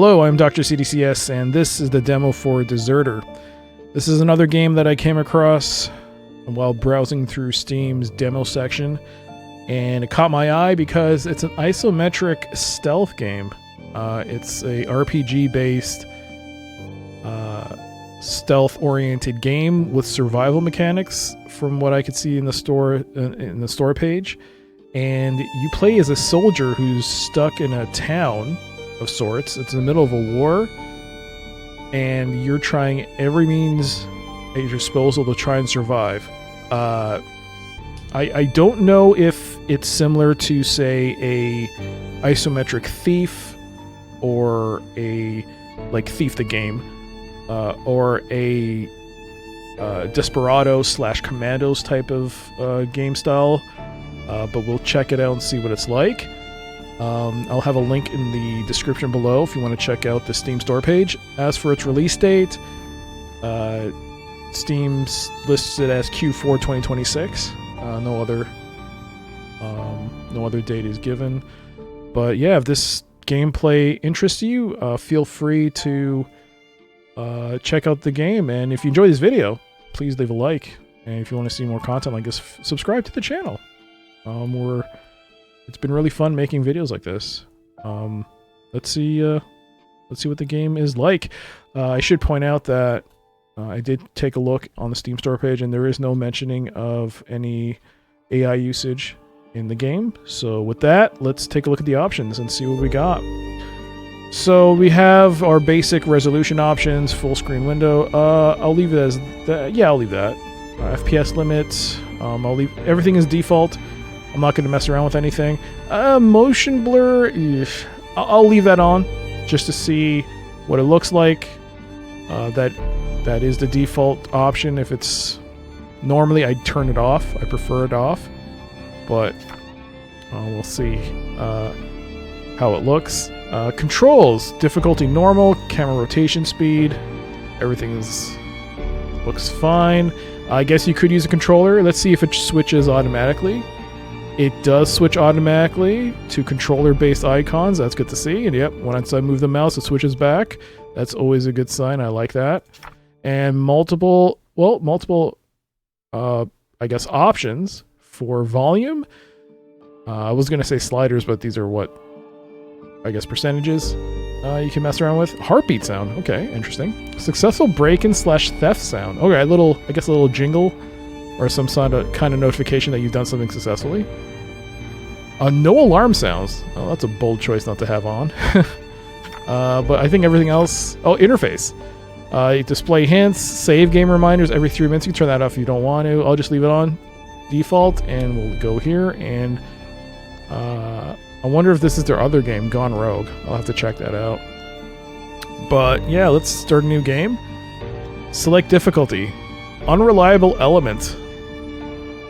Hello, I'm Dr. CDCS, and this is the demo for Deserter. This is another game that I came across while browsing through Steam's demo section, and it caught my eye because it's an isometric stealth game. It's a RPG-based, stealth-oriented game with survival mechanics, from what I could see in the store page. And you play as a soldier who's stuck in a town of sorts. It's in the middle of a war, and you're trying every means at your disposal to try and survive. I don't know if it's similar to, say, a isometric Thief, or a Thief the Game, or a Desperado / Commandos type of game style, but we'll check it out and see what it's like. I'll have a link in the description below if you want to check out the Steam store page. As for its release date, Steam lists it as Q4 2026. No other date is given. But yeah, if this gameplay interests you, feel free to check out the game. And if you enjoy this video, please leave a like. And if you want to see more content like this, subscribe to the channel. It's been really fun making videos like this. Let's see what the game is like. I should point out that I did take a look on the Steam store page, and there is no mentioning of any AI usage in the game. So with that, let's take a look at the options and see what we got. So we have our basic resolution options, full screen window. I'll leave it as that. Yeah, I'll leave that. FPS limits. I'll leave everything as default. I'm not going to mess around with anything. Motion blur, I'll leave that on just to see what it looks like. That is the default option. If it's normally, I'd turn it off. I prefer it off, but we'll see how it looks. Controls, difficulty normal, camera rotation speed, everything looks fine. I guess you could use a controller. Let's see if it switches automatically. It does switch automatically to controller-based icons. That's good to see. And yep, once I move the mouse, it switches back. That's always a good sign. I like that. And multiple, I guess, options for volume. I was going to say sliders, but these are what, I guess, percentages you can mess around with. Heartbeat sound. Okay, interesting. Successful break-in / theft sound. Okay, I guess a little jingle or some kind of notification that you've done something successfully. No alarm sounds. Oh, that's a bold choice not to have on. But I think everything else... Oh, interface. Display hints, save game reminders every 3 minutes. You can turn that off if you don't want to. I'll just leave it on default, and we'll go here. And I wonder if this is their other game, Gone Rogue. I'll have to check that out. But yeah, let's start a new game. Select difficulty. Unreliable element.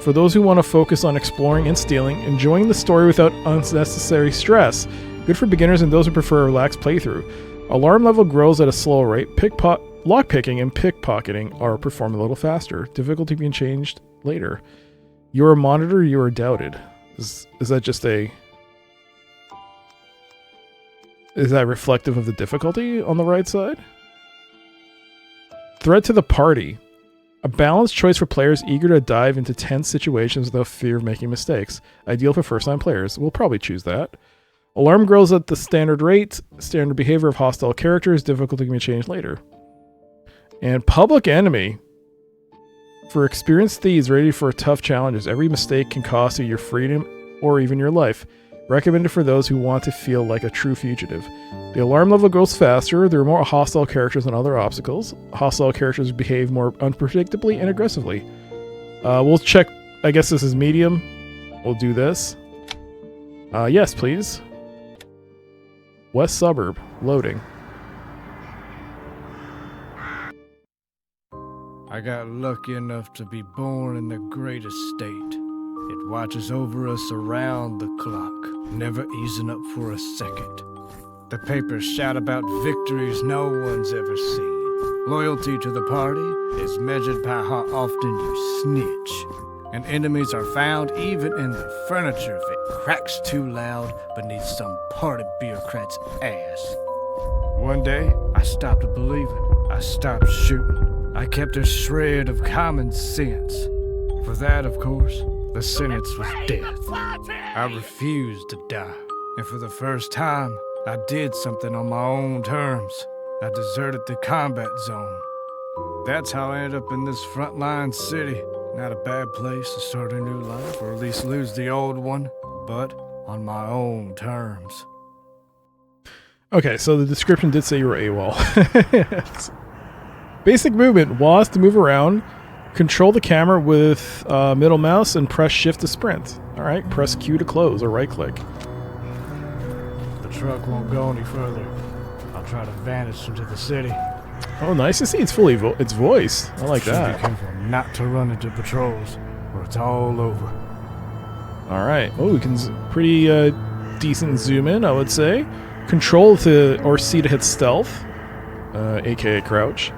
For those who want to focus on exploring and stealing, enjoying the story without unnecessary stress. Good for beginners and those who prefer a relaxed playthrough. Alarm level grows at a slow rate. Lockpicking and pickpocketing are performed a little faster. Difficulty being changed later. You're a monitor, you are doubted. Is that just a... Is that reflective of the difficulty on the right side? Threat to the party. A balanced choice for players eager to dive into tense situations without fear of making mistakes. Ideal for first-time players. We'll probably choose that. Alarm grows at the standard rate. Standard behavior of hostile characters. Difficulty can be changed later. And Public Enemy. For experienced thieves ready for tough challenges. Every mistake can cost you your freedom or even your life. Recommended for those who want to feel like a true fugitive. The alarm level goes faster. There are more hostile characters than other obstacles. Hostile characters behave more unpredictably and aggressively. We'll check. I guess this is medium. We'll do this. Yes, please. West Suburb. Loading. I got lucky enough to be born in the great estate. It watches over us around the clock, never easing up for a second. The papers shout about victories no one's ever seen. Loyalty to the party is measured by how often you snitch. And enemies are found even in the furniture if it cracks too loud beneath some party bureaucrat's ass. One day, I stopped believing. I stopped shooting. I kept a shred of common sense. For that, of course, the sentence was death. I refused to die. And for the first time, I did something on my own terms. I deserted the combat zone. That's how I ended up in this frontline city. Not a bad place to start a new life, or at least lose the old one, but on my own terms. Okay, so the description did say you were AWOL. Basic movement was to move around, control the camera with middle mouse, and press shift to sprint. Alright, press Q to close or right click. The truck won't go any further. I'll try to vanish into the city. Oh, nice to see it's fully it's voiced. I like that. Be careful not to run into patrols, or it's all over. Alright. Oh, we can pretty decent zoom in, I would say. Control to or C to hit stealth, aka crouch.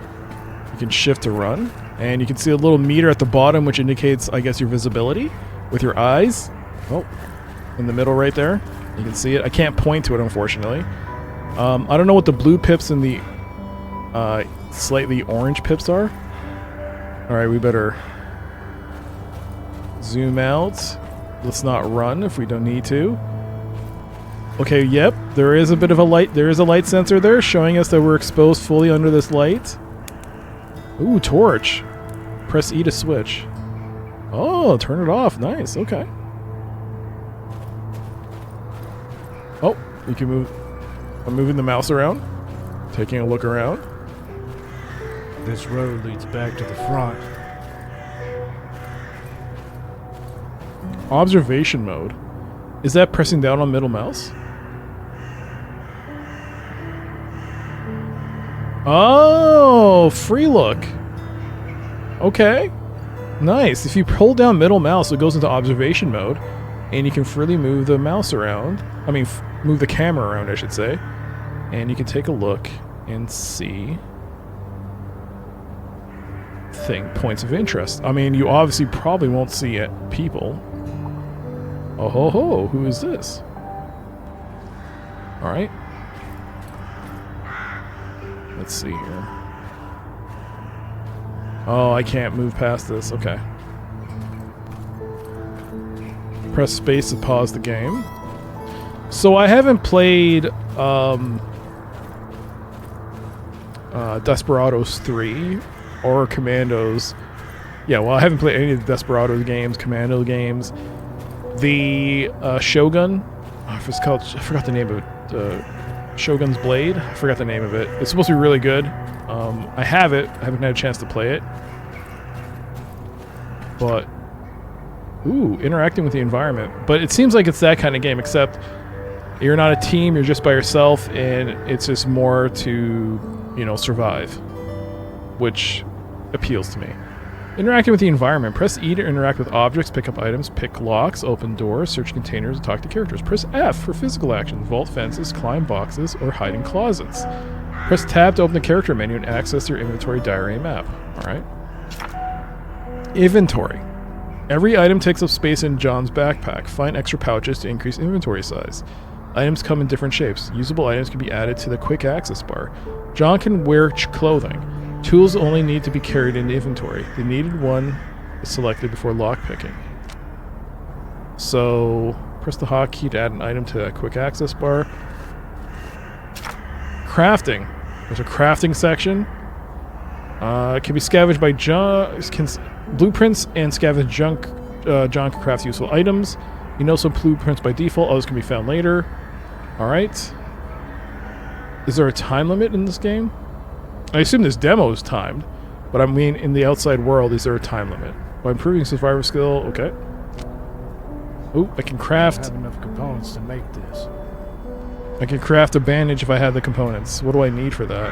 You can shift to run, and you can see a little meter at the bottom, which indicates, I guess, your visibility with your eyes. Oh, in the middle right there, you can see it. I can't point to it, unfortunately. I don't know what the blue pips and the slightly orange pips are. All right, we better zoom out. Let's not run if we don't need to. Okay, yep, there is a bit of a light. There is a light sensor there showing us that we're exposed fully under this light. Ooh, torch. Press E to switch. Oh, turn it off. Nice, okay. Oh, you can move. I'm moving the mouse around, taking a look around. This road leads back to the front. Observation mode. Is that pressing down on middle mouse? Oh, free look. Okay. Nice. If you hold down middle mouse, it goes into observation mode, and you can freely move the mouse around. I mean, move the camera around, I should say. And you can take a look and see points of interest. I mean, you obviously probably won't see it. People. Oh ho ho, who is this? Alright. Let's see here. Oh, I can't move past this. Okay. Press space to pause the game. So I haven't played Desperados 3 or Commandos. Yeah, well, I haven't played any of the Desperados games, Commando games. The Shogun, I forgot the name of it. Shogun's Blade, I forgot the name of it. It's supposed to be really good. I have it. I haven't had a chance to play it. But, ooh, interacting with the environment. But it seems like it's that kind of game, except you're not a team, you're just by yourself, and it's just more to, you know, survive, which appeals to me. Interacting with the environment. Press E to interact with objects, pick up items, pick locks, open doors, search containers, and talk to characters. Press F for physical actions, vault fences, climb boxes, or hide in closets. Press Tab to open the character menu and access your inventory diary map. Alright. Inventory. Every item takes up space in John's backpack. Find extra pouches to increase inventory size. Items come in different shapes. Usable items can be added to the quick access bar. John can wear clothing. Tools only need to be carried into inventory. The needed one is selected before lockpicking. So, press the hotkey to add an item to a quick access bar. Crafting. There's a crafting section. It can be scavenged by blueprints and scavenged junk. John can craft useful items. You know some blueprints by default. Others can be found later. Alright. Is there a time limit in this game? I assume this demo is timed, but I mean in the outside world, is there a time limit? By improving survivor skill, okay. Ooh, I can craft. I have enough components to make this. I can craft a bandage if I have the components. What do I need for that?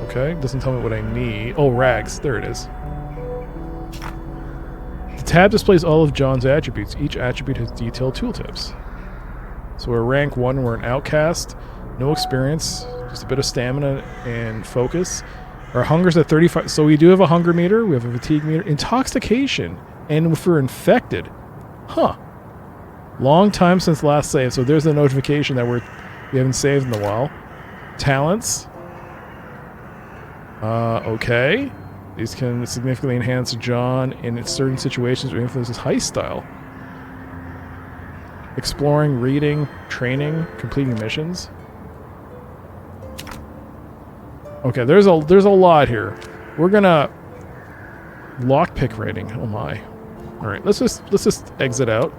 Okay, doesn't tell me what I need. Oh, rags. There it is. The tab displays all of John's attributes. Each attribute has detailed tooltips. So we're rank 1, we're an outcast. No experience, just a bit of stamina and focus. Our hunger's at 35, so we do have a hunger meter, we have a fatigue meter. Intoxication, and if we're infected. Huh. Long time since last save, so there's a notification that we're We haven't saved in a while. Talents. Okay. These can significantly enhance John in certain situations or influence his heist style. Exploring, reading, training, completing missions. Okay, there's a lot here. We're gonna lockpick rating. Oh my. All right, let's just exit out.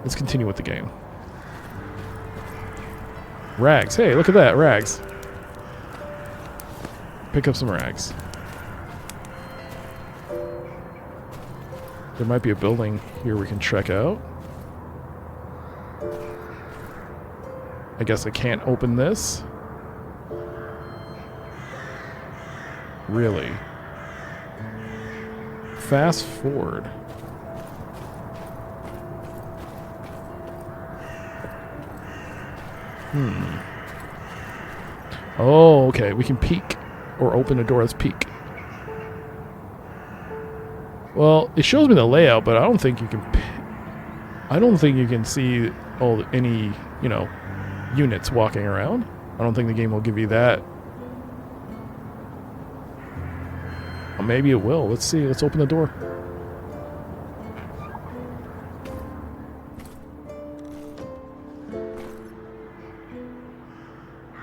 Let's continue with the game. Rags. Hey, look at that, rags. Pick up some rags. There might be a building here we can check out. I guess I can't open this. Really? Fast forward. Oh, okay. We can peek or open a door. Let's peek. Well, it shows me the layout, but I don't think you can. I don't think you can see any, units walking around. I don't think the game will give you that. Well, maybe it will. Let's see. Let's open the door.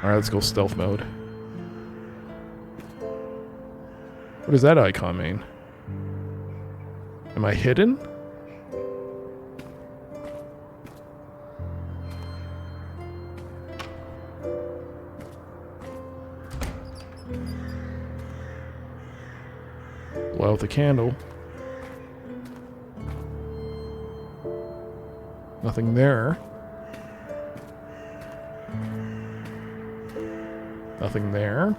Alright, let's go stealth mode. What does that icon mean? Am I hidden? Blow out the candle. Nothing there. Nothing there.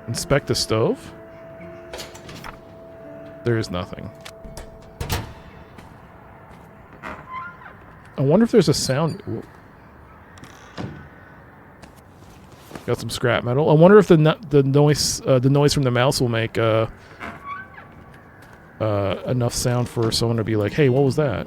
Inspect the stove. There is nothing. I wonder if there's a sound. Ooh. Got some scrap metal. I wonder if the noise from the mouse will make enough sound for someone to be like, "Hey, what was that?"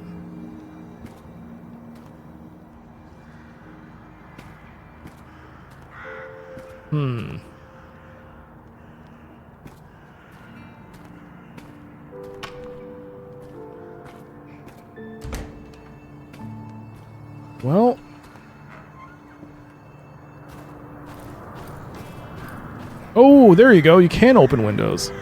Well, oh, there you go. You can open windows.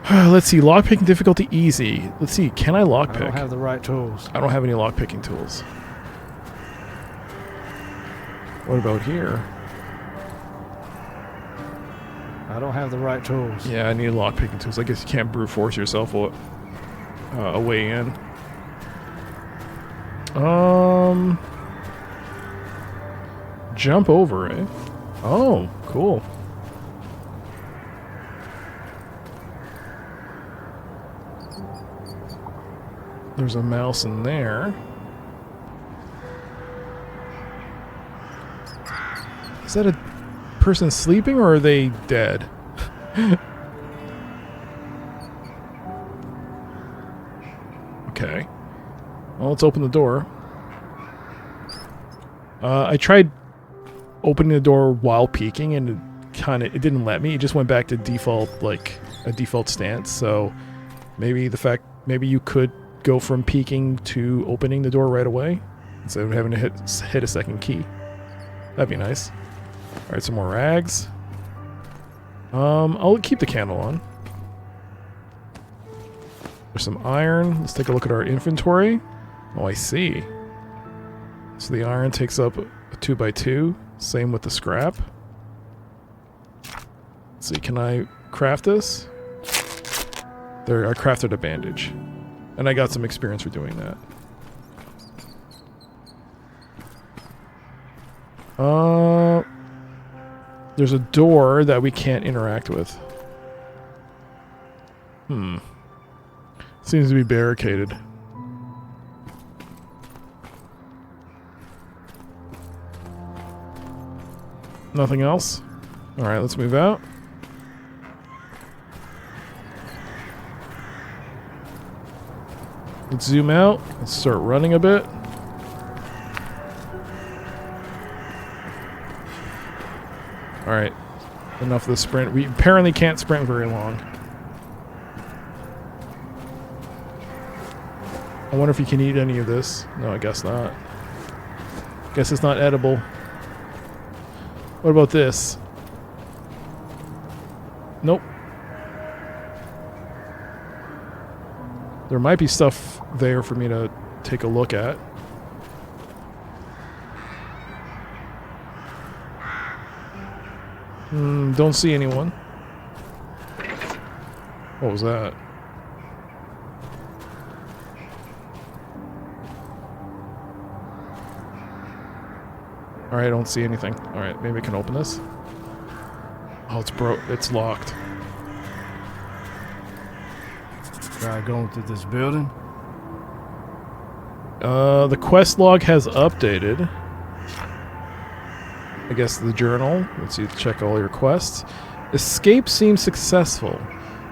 Let's see. Lockpicking difficulty easy. Let's see. Can I lockpick? I don't have the right tools. I don't have any lockpicking tools. What about here? I don't have the right tools. Yeah, I need lockpicking tools. I guess you can't brute force yourself a way in. Jump over, eh? Oh, cool. There's a mouse in there. Is that a person sleeping or are they dead? Okay. Well, let's open the door. I tried opening the door while peeking and it didn't let me. It just went back to default, like a default stance. So maybe you could go from peeking to opening the door right away instead of having to hit a second key. That'd be nice. All right, some more rags. I'll keep the candle on. There's some iron. Let's take a look at our inventory. Oh, I see. So the iron takes up a 2x2. Same with the scrap. Let's see, can I craft this? There, I crafted a bandage. And I got some experience for doing that. There's a door that we can't interact with. Seems to be barricaded. Nothing else? Alright, let's move out. Let's zoom out. Let's start running a bit. Alright. Enough of the sprint. We apparently can't sprint very long. I wonder if you can eat any of this. No, I guess not. Guess it's not edible. What about this? Nope. There might be stuff there for me to take a look at. Don't see anyone. What was that? Alright, I don't see anything. Alright, maybe I can open this. Oh, it's broke. It's locked. Try going through this building. The quest log has updated. I guess the journal. Let's see, check all your quests. Escape seems successful.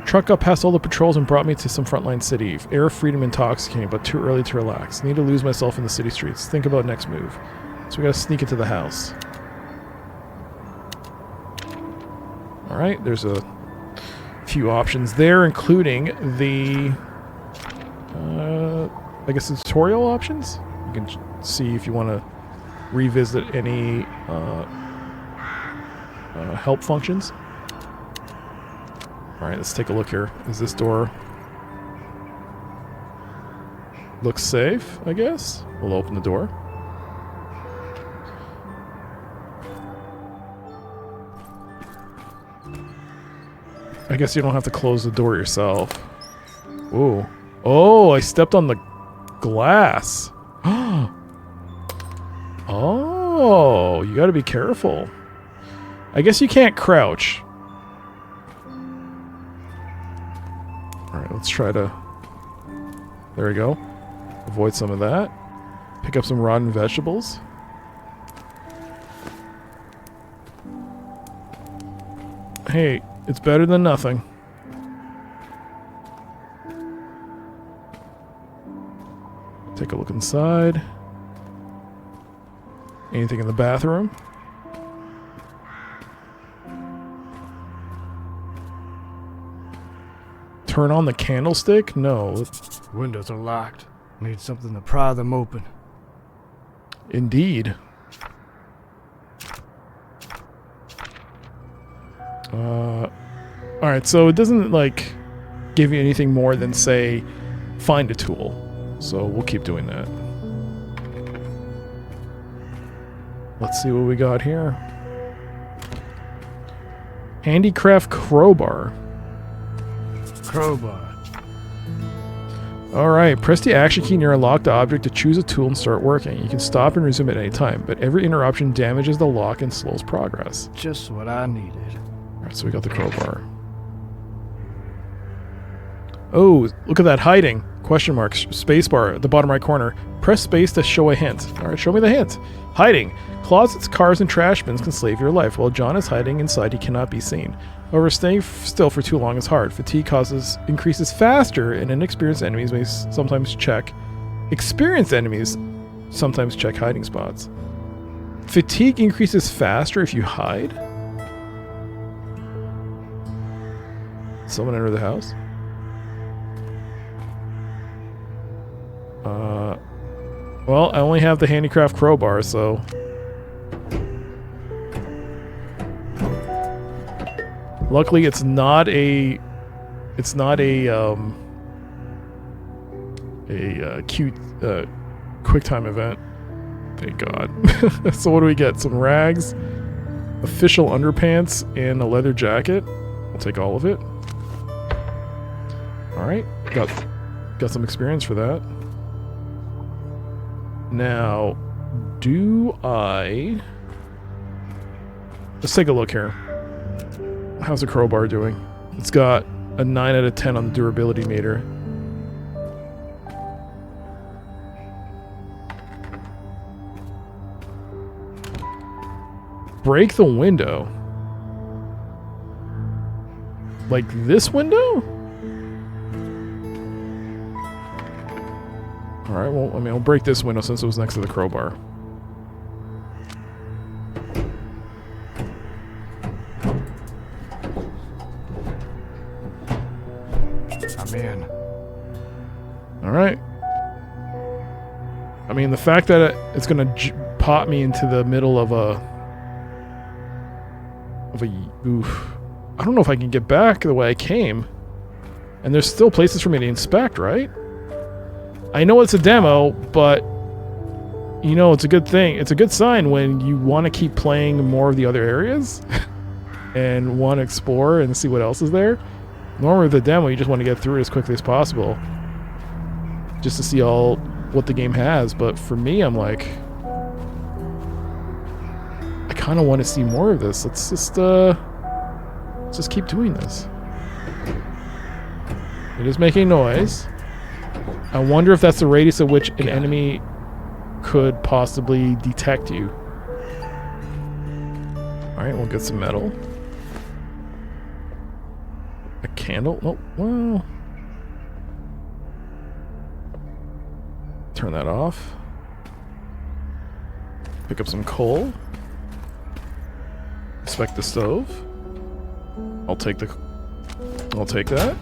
Truck up past all the patrols and brought me to some frontline city. Air of freedom intoxicating, but too early to relax. Need to lose myself in the city streets. Think about next move. So we gotta sneak into the house. Alright, there's a few options there, including the I guess the tutorial options. You can see if you want to revisit any help functions. Alright, let's take a look here. Is this door... looks safe, I guess? We'll open the door. I guess you don't have to close the door yourself. Ooh. Oh, I stepped on the glass. Oh, you gotta be careful. I guess you can't crouch. Alright, let's try to... There we go. Avoid some of that. Pick up some rotten vegetables. Hey, it's better than nothing. Take a look inside. Anything in the bathroom? Turn on the candlestick? No. Windows are locked. Need something to pry them open. Indeed. Alright, so it doesn't, like, give you anything more than, say, find a tool. So we'll keep doing that. Let's see what we got here. Handicraft crowbar. Crowbar. Alright, press the action key near a locked object to choose a tool and start working. You can stop and resume at any time, but every interruption damages the lock and slows progress. Just what I needed. Alright, so we got the crowbar. Oh, look at that hiding. Question mark. Spacebar at the bottom right corner. Press space to show a hint. Alright, show me the hint. Hiding. Closets, cars, and trash bins can slave your life. While John is hiding inside, he cannot be seen. However, staying still for too long is hard. Fatigue increases faster, and inexperienced enemies may sometimes check. Experienced enemies sometimes check hiding spots. Fatigue increases faster if you hide? Someone enter the house? Well, I only have the handicraft crowbar, so... Luckily, it's not a cute QuickTime event. Thank God. So what do we get? Some rags, official underpants, and a leather jacket. I'll take all of it. All right, got some experience for that. Now, let's take a look here. How's the crowbar doing? It's got a 9 out of 10 on the durability meter. Break the window. Like this window? Alright, well, I mean, I'll break this window since it was next to the crowbar. man. All right. I mean, the fact that it's gonna pop me into the middle of a oof. I don't know if I can get back the way I came. And there's still places for me to inspect, right? I know it's a demo, but you know, it's a good thing. It's a good sign when you want to keep playing more of the other areas and want to explore and see what else is there. Normally with the demo, you just want to get through it as quickly as possible just to see all what the game has. But for me, I'm like, I kind of want to see more of this. Let's just keep doing this. It is making noise. I wonder if that's the radius at which an enemy could possibly detect you. Alright, we'll get some metal. A candle? Oh, well. Turn that off. Pick up some coal. Inspect the stove. I'll take that.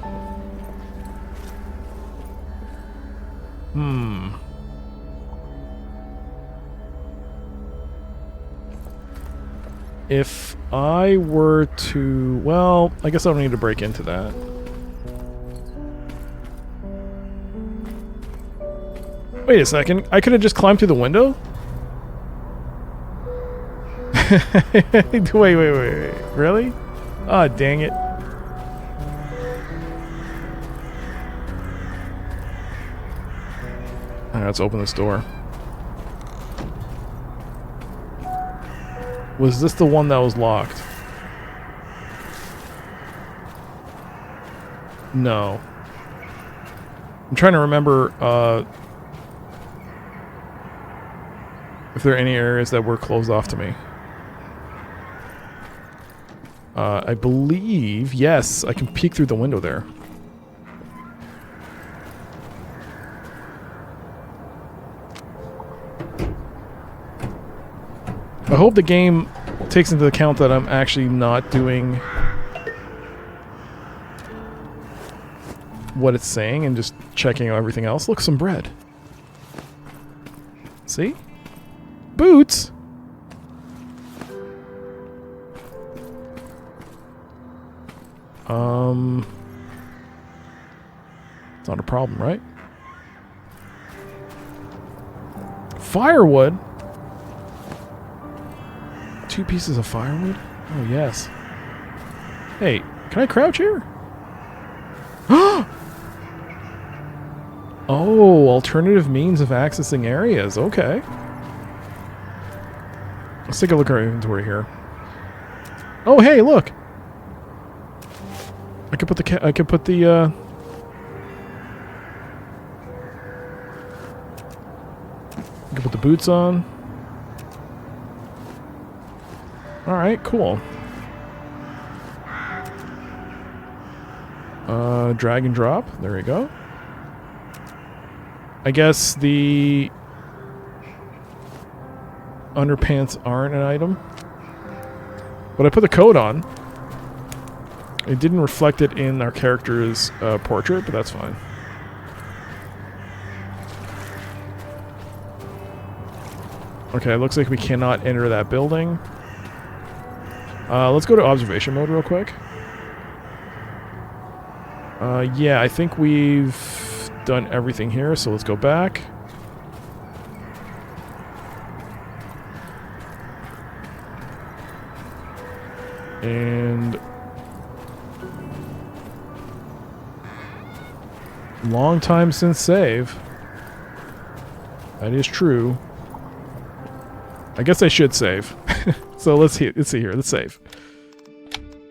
If I were to... Well, I guess I don't need to break into that. Wait a second. I could have just climbed through the window? Wait. Really? Ah, dang it. Alright, let's open this door. Was this the one that was locked? No. I'm trying to remember if there are any areas that were closed off to me. I believe, yes, I can peek through the window there. I hope the game takes into account that I'm actually not doing what it's saying and just checking out everything else. Look, some bread. See? Boots! It's not a problem, right? Firewood? 2 pieces of firewood? Oh, yes. Hey, can I crouch here? Oh, alternative means of accessing areas. Okay. Let's take a look at our inventory here. Oh, hey, look. I could put the boots on. Alright, cool. Drag and drop. There we go. I guess the underpants aren't an item. But I put the coat on. It didn't reflect it in our character's portrait, but that's fine. Okay, it looks like we cannot enter that building. Let's go to observation mode real quick. Yeah, I think we've done everything here, so let's go back. And... long time since save. That is true. I guess I should save. So let's see here. Let's save.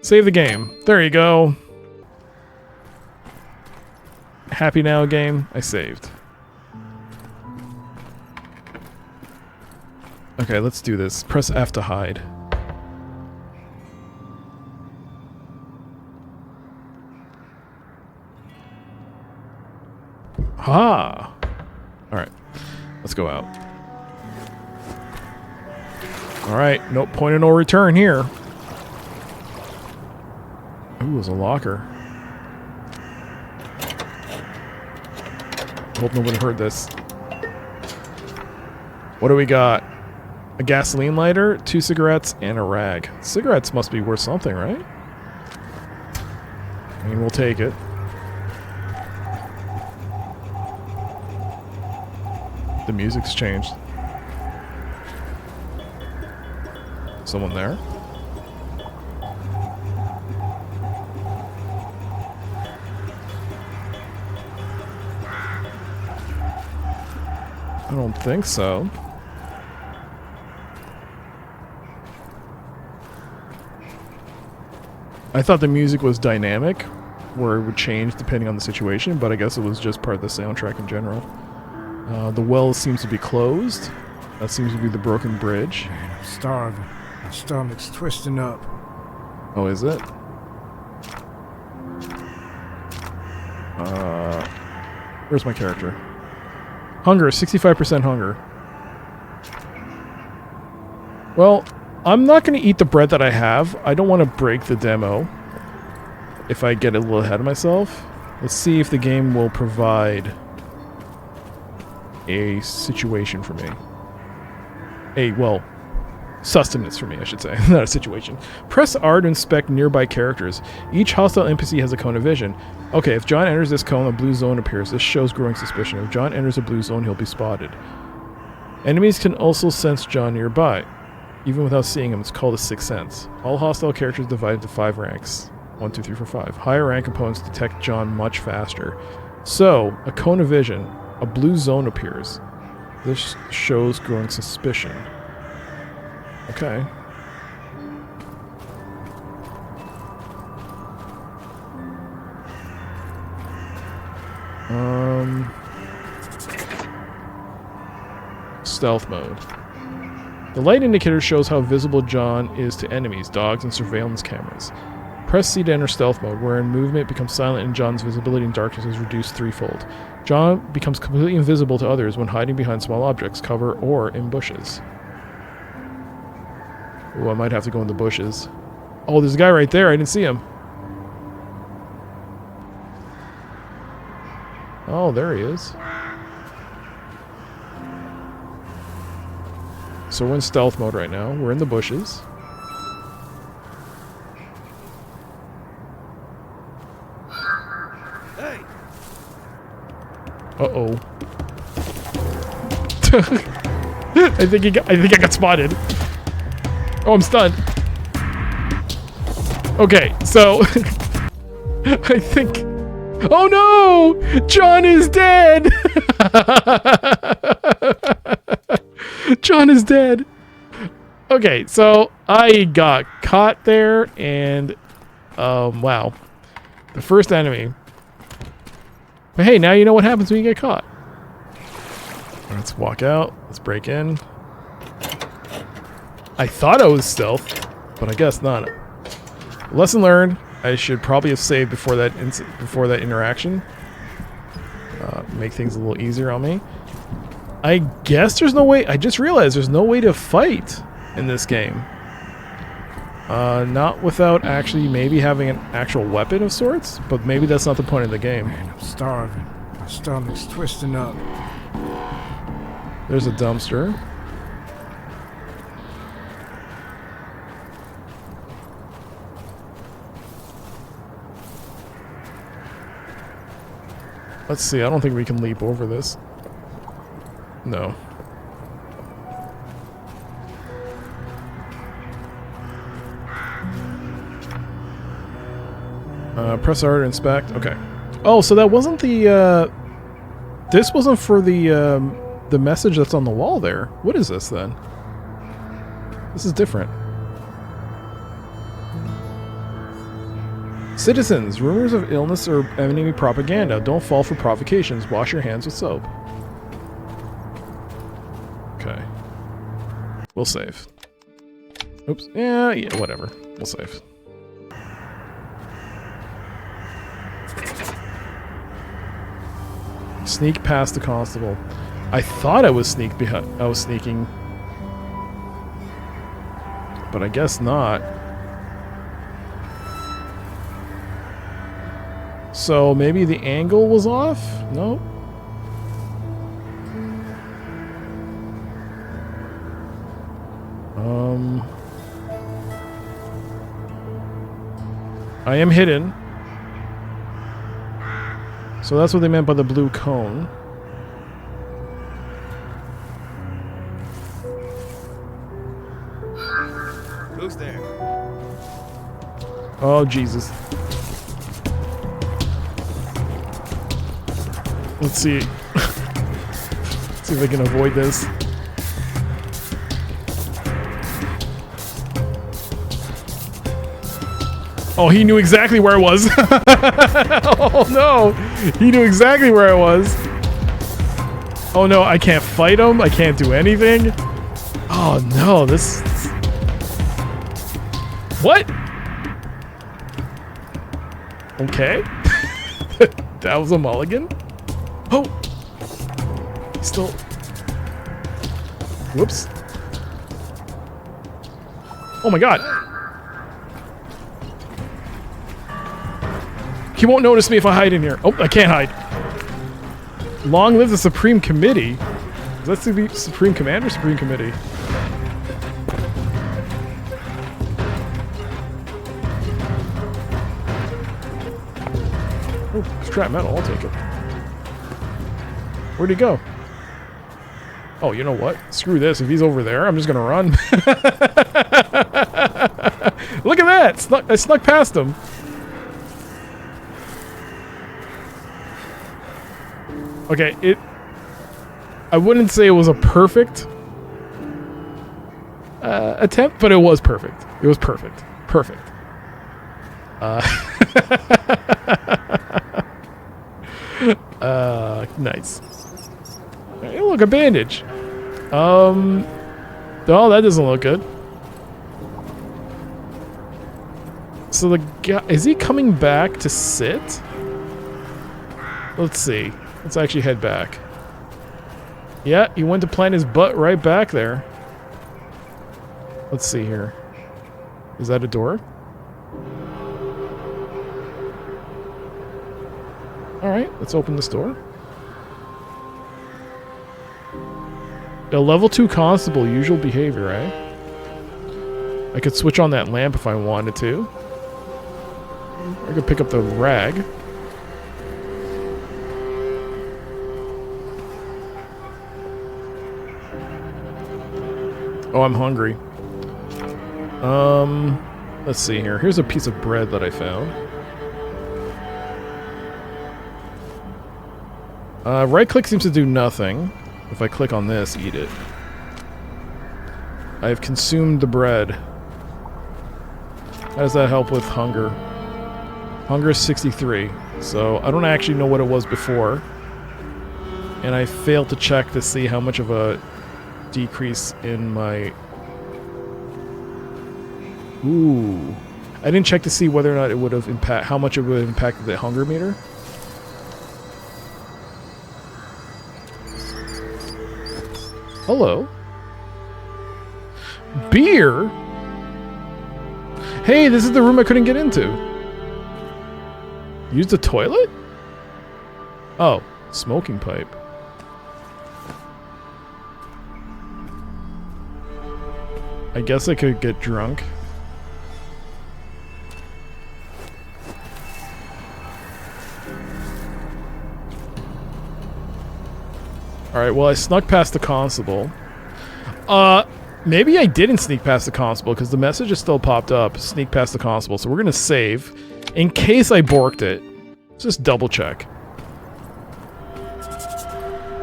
Save the game. There you go. Happy now, game. I saved. Okay, let's do this. Press F to hide. Ha! Alright. Let's go out. Alright, no point of no return here. Ooh, there's a locker. hope nobody heard this. What do we got? A gasoline lighter, 2 cigarettes, and a rag. Cigarettes must be worth something, right? I mean, we'll take it. The music's changed. Someone there? I don't think so. I thought the music was dynamic, where it would change depending on the situation, but I guess it was just part of the soundtrack in general. The well seems to be closed. That seems to be the broken bridge. Man, I'm starving. My stomach's twisting up. Oh, is it? Where's my character? Hunger, 65% hunger. Well, I'm not going to eat the bread that I have. I don't want to break the demo if I get a little ahead of myself. Let's see if the game will provide a situation for me. Well, sustenance for me, I should say. Not a situation. Press R to inspect nearby characters. Each hostile NPC has a cone of vision. Okay, if John enters this cone, a blue zone appears. This shows growing suspicion. If John enters a blue zone, he'll be spotted. Enemies can also sense John nearby. Even without seeing him, it's called a sixth sense. All hostile characters divided into 5 ranks. 1, 2, 3, 4, 5. Higher rank opponents detect John much faster. So, a cone of vision. A blue zone appears. This shows growing suspicion. Okay. Stealth mode. The light indicator shows how visible John is to enemies, dogs, and surveillance cameras. Press C to enter stealth mode, wherein movement becomes silent and John's visibility in darkness is reduced 3-fold. John becomes completely invisible to others when hiding behind small objects, cover, or in bushes. Ooh, I might have to go in the bushes. Oh, there's a guy right there. I didn't see him. Oh, there he is. So we're in stealth mode right now. We're in the bushes. Hey! Uh-oh. I think I got spotted. Oh, I'm stunned. Okay, so I think. Oh no! John is dead. John is dead. Okay, so I got caught there, and wow, the first enemy. But hey, now you know what happens when you get caught. Let's walk out. Let's break in. I thought I was stealth, but I guess not. Lesson learned. I should probably have saved before that interaction. Make things a little easier on me. I guess there's no way. I just realized there's no way to fight in this game. Not without actually maybe having an actual weapon of sorts, but maybe that's not the point of the game. Man, I'm starving. My stomach's twisting up. There's a dumpster. Let's see, I don't think we can leap over this. No. Press R to inspect. Okay. Oh, so that wasn't the, this wasn't for the message that's on the wall there. What is this, then? This is different. Citizens, rumors of illness are enemy propaganda. Don't fall for provocations. Wash your hands with soap. Okay. We'll save. Oops. Yeah, whatever. We'll save. Sneak past the constable. I thought I was sneaking. But I guess not. So maybe the angle was off? No? I am hidden. So that's what they meant by the blue cone. Who's there? Oh, Jesus. Let's see. See if I can avoid this. Oh, he knew exactly where I was. Oh, no. He knew exactly where I was. Oh, no. I can't fight him. I can't do anything. Oh, no. This... What? Okay. That was a mulligan? Oh! He's still... Whoops. Oh my god. He won't notice me if I hide in here. Oh, I can't hide. Long live the Supreme Committee. Is that the Supreme Commander or Supreme Committee? Oh, scrap metal. I'll take it. Where'd he go? Oh, you know what? Screw this. If he's over there, I'm just gonna run. Look at that! I snuck past him. Okay, I wouldn't say it was a perfect attempt, but it was perfect. It was perfect. Perfect. Nice. Hey, look, a bandage. Oh, that doesn't look good. So the guy, is he coming back to sit? Let's see. Let's actually head back. Yeah, he went to plant his butt right back there. Let's see here. Is that a door? Alright, let's open this door. A level 2 constable, usual behavior, eh? I could switch on that lamp if I wanted to. I could pick up the rag. Oh, I'm hungry. Let's see here. Here's a piece of bread that I found. Right click seems to do nothing. If I click on this, eat it. I have consumed the bread. How does that help with hunger? Hunger is 63. So I don't actually know what it was before. And I failed to check to see how much of a decrease in my... Ooh. I didn't check to see whether or not it would have how much it would have impacted the hunger meter. Hello. Beer? Hey, this is the room I couldn't get into. Use the toilet? Oh, smoking pipe. I guess I could get drunk. Alright, well I snuck past the constable. Maybe I didn't sneak past the constable because the message is still popped up. Sneak past the constable. So we're gonna save. In case I borked it. Let's just double check.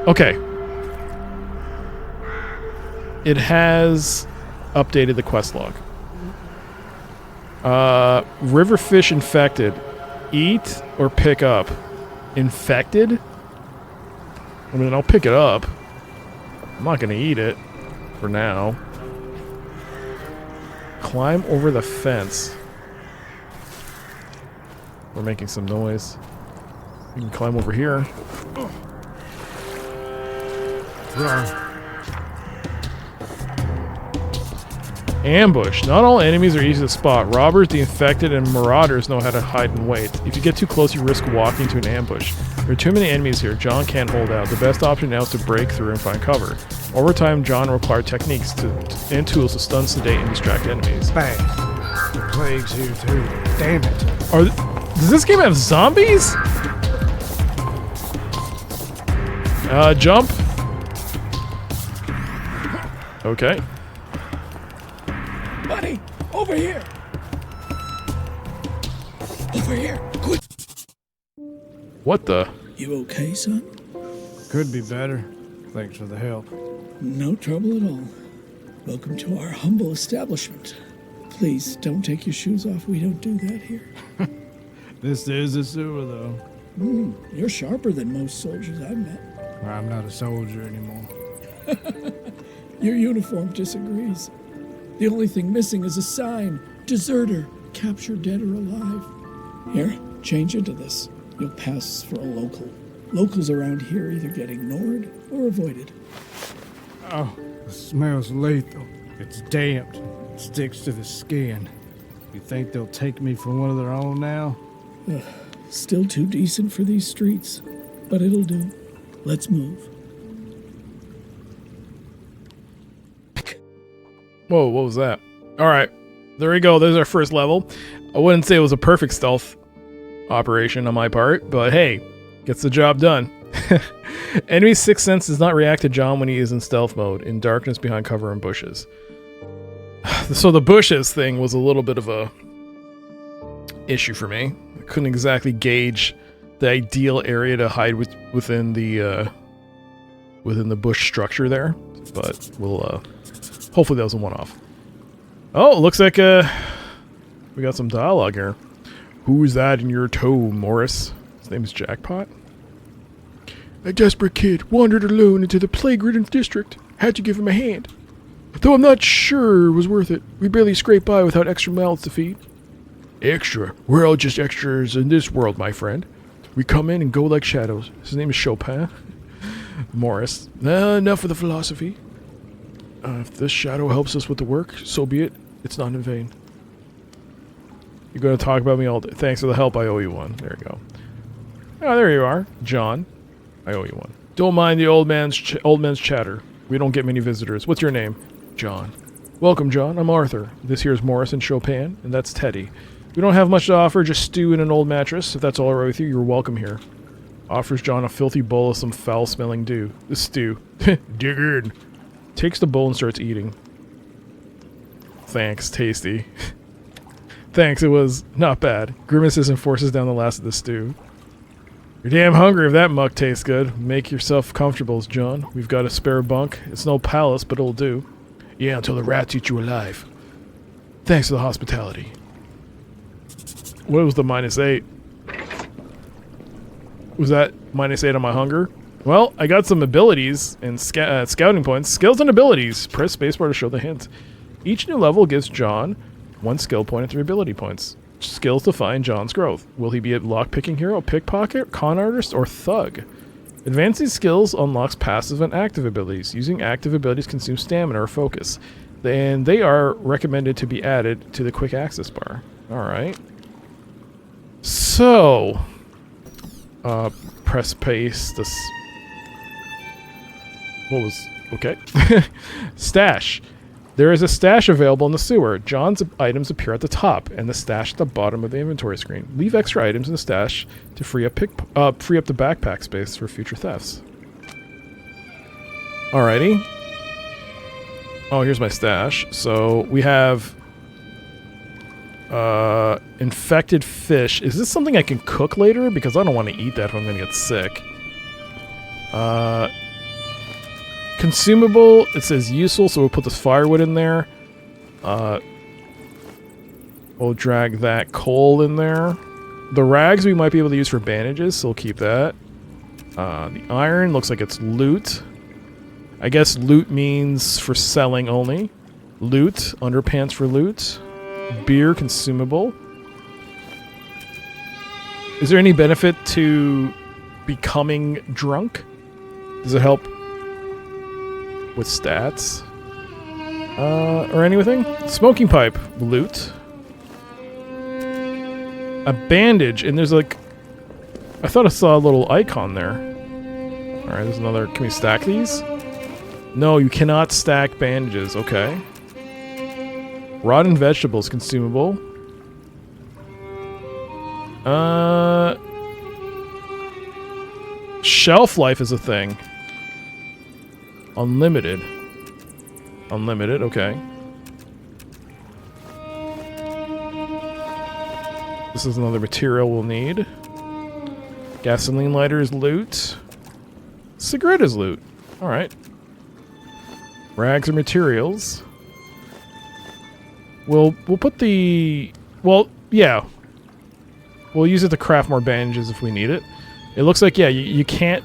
Okay. It has updated the quest log. Riverfish infected. Eat or pick up. Infected? I mean, I'll pick it up. I'm not gonna eat it. For now. Climb over the fence. We're making some noise. You can climb over here. Ambush. Not all enemies are easy to spot. Robbers, the infected, and marauders know how to hide and wait. If you get too close, you risk walking to an ambush. There are too many enemies here. John can't hold out. The best option now is to break through and find cover. Over time, John required techniques and tools to stun, sedate, and distract enemies. Bang. The plague's here too. Damn it. Does this game have zombies? Jump. Okay. Buddy, over here. Over here. Quick. What the? You okay, son? Could be better. Thanks for the help. No trouble at all. Welcome to our humble establishment. Please don't take your shoes off. We don't do that here. This is a sewer, though. You're sharper than most soldiers I've met. I'm not a soldier anymore. Your uniform disagrees. The only thing missing is a sign. Deserter. Captured dead or alive. Here, change into this. You'll pass for a local. Locals around here either get ignored or avoided. Oh, it smells lethal. It's damp. It sticks to the skin. You think they'll take me for one of their own now? Still too decent for these streets, but it'll do. Let's move. Whoa, what was that? Alright, there we go. There's our first level. I wouldn't say it was a perfect stealth operation on my part, but hey, gets the job done. Enemy's sixth sense does not react to John when he is in stealth mode, in darkness behind cover and bushes. So the bushes thing was a little bit of a issue for me. I couldn't exactly gauge the ideal area to hide within the bush structure there, but we'll hopefully that was a one-off. Oh, it looks like we got some dialogue here. Who's that in your toe, Morris? His name is Jackpot. A desperate kid wandered alone into the plague-ridden district. Had to give him a hand. Though I'm not sure it was worth it. We barely scraped by without extra mouths to feed. Extra? We're all just extras in this world, my friend. We come in and go like shadows. His name is Chopin. Morris. Enough of the philosophy. If this shadow helps us with the work, so be it. It's not in vain. You're going to talk about me all day. Thanks for the help. I owe you one. There you go. Oh, there you are. John. I owe you one. Don't mind the old man's chatter. We don't get many visitors. What's your name? John. Welcome, John. I'm Arthur. This here's Morris and Chopin, and that's Teddy. We don't have much to offer, just stew in an old mattress. If that's all right with you, you're welcome here. Offers John a filthy bowl of some foul-smelling stew. Dig in. Takes the bowl and starts eating. Thanks, tasty. Thanks, it was not bad. Grimaces and forces down the last of the stew. You're damn hungry if that muck tastes good. Make yourself comfortable, John. We've got a spare bunk. It's no palace, but it'll do. Yeah, until the rats eat you alive. Thanks for the hospitality. What was the -8? Was that -8 on my hunger? Well, I got some abilities and scouting points. Skills and abilities. Press spacebar to show the hint. Each new level gives John 1 skill point and 3 ability points. Skills define John's growth. Will he be a lockpicking hero, pickpocket, con artist, or thug? Advancing skills unlocks passive and active abilities. Using active abilities consumes stamina or focus. And they are recommended to be added to the quick access bar. Alright. So, press paste. What was... Okay. Stash. There is a stash available in the sewer. John's items appear at the top, and the stash at the bottom of the inventory screen. Leave extra items in the stash to free up the backpack space for future thefts. Alrighty. Oh, here's my stash. So, we have... infected fish. Is this something I can cook later? Because I don't want to eat that if I'm going to get sick. Consumable, it says useful, so we'll put this firewood in there. We'll drag that coal in there. The rags we might be able to use for bandages, so we'll keep that. The iron looks like it's loot. I guess loot means for selling only. Loot, underpants for loot. Beer, consumable. Is there any benefit to becoming drunk? Does it help with stats? Or anything? Smoking pipe. Loot. A bandage, and there's like... I thought I saw a little icon there. Alright, there's another... Can we stack these? No, you cannot stack bandages. Okay. Rotten vegetables consumable. Shelf life is a thing. Unlimited. Unlimited, okay. This is another material we'll need. Gasoline lighter is loot. Cigarette is loot. Alright. Rags are materials. We'll put the... Well, yeah. We'll use it to craft more bandages if we need it. It looks like, yeah, you can't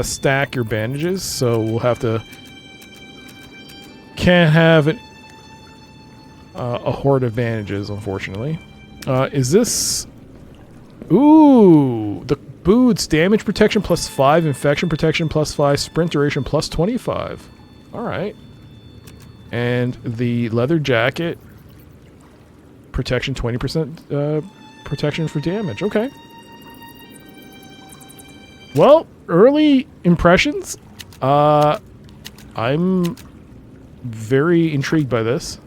stack your bandages, so we'll have to... Can't have a horde of bandages, unfortunately. Is this... Ooh! The boots, damage protection plus 5, infection protection plus 5, sprint duration plus 25. Alright. And the leather jacket, protection 20% protection for damage. Okay. Well, early impressions. I'm very intrigued by this.